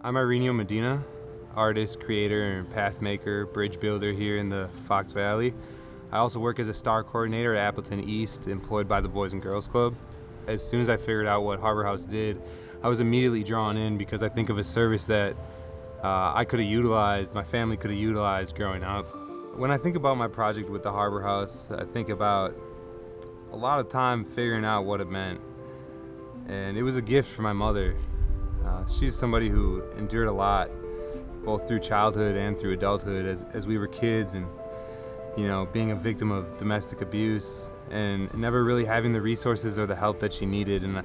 I'm Irineo, artist, creator, and path maker, bridge builder here in the Fox Valley. I also work as a star coordinator at Appleton East, employed by the Boys and Girls Club. As soon as I figured out what Harbor House did, I was immediately drawn in because I think of a service that I could have utilized, my family could have utilized growing up. When I think about my project with the Harbor House, I think about a lot of time figuring out what it meant. And it was a gift for my mother. She's somebody who endured a lot, both through childhood and through adulthood as we were kids, and being a victim of domestic abuse and never really having the resources or the help that she needed. And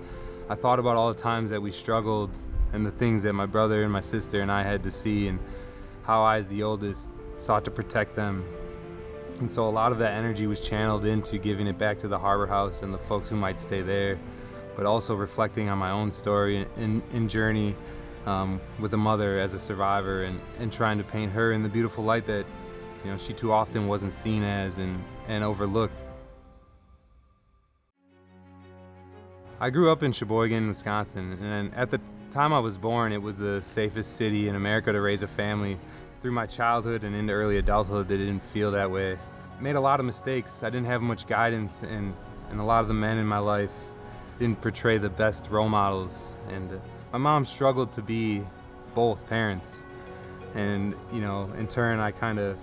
I thought about all the times that we struggled and the things that my brother and my sister and I had to see, and how I, as the oldest, sought to protect them. And so a lot of that energy was channeled into giving it back to the Harbor House and the folks who might stay there, but also reflecting on my own story and journey with a mother as a survivor, and trying to paint her in the beautiful light that she too often wasn't seen as and overlooked. I grew up in Sheboygan, Wisconsin, and at the time I was born, it was the safest city in America to raise a family. Through my childhood and into early adulthood, it didn't feel that way. I made a lot of mistakes. I didn't have much guidance, and a lot of the men in my life didn't portray the best role models. And my mom struggled to be both parents. And, in turn, I kind of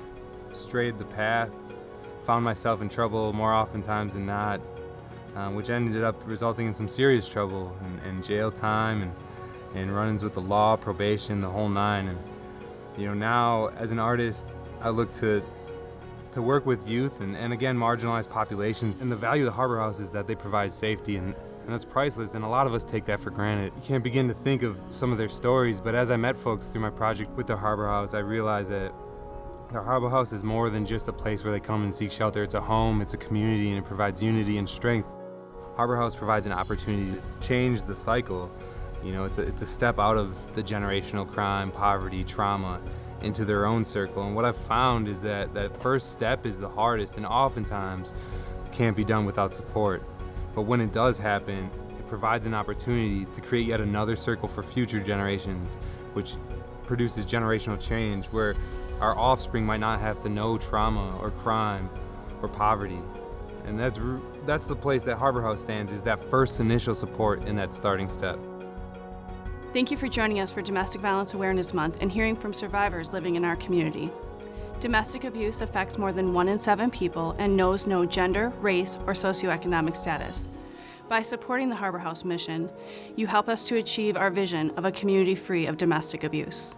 strayed the path, found myself in trouble more oftentimes than not, which ended up resulting in some serious trouble and jail time and run-ins with the law, probation, the whole nine. And, now as an artist, I look to work with youth and again, marginalized populations. And the value of the Harbor House is that they provide safety, and that's priceless, and a lot of us take that for granted. You can't begin to think of some of their stories, but as I met folks through my project with the Harbor House, I realized that the Harbor House is more than just a place where they come and seek shelter. It's a home, it's a community, and it provides unity and strength. Harbor House provides an opportunity to change the cycle. It's a step out of the generational crime, poverty, trauma, into their own circle. And what I've found is that that first step is the hardest, and oftentimes can't be done without support. But when it does happen, it provides an opportunity to create yet another circle for future generations, which produces generational change where our offspring might not have to know trauma or crime or poverty. And that's the place that Harbor House stands, is that first initial support in that starting step. Thank you for joining us for Domestic Violence Awareness Month and hearing from survivors living in our community. Domestic abuse affects more than 1 in 7 people and knows no gender, race, or socioeconomic status. By supporting the Harbor House mission, you help us to achieve our vision of a community free of domestic abuse.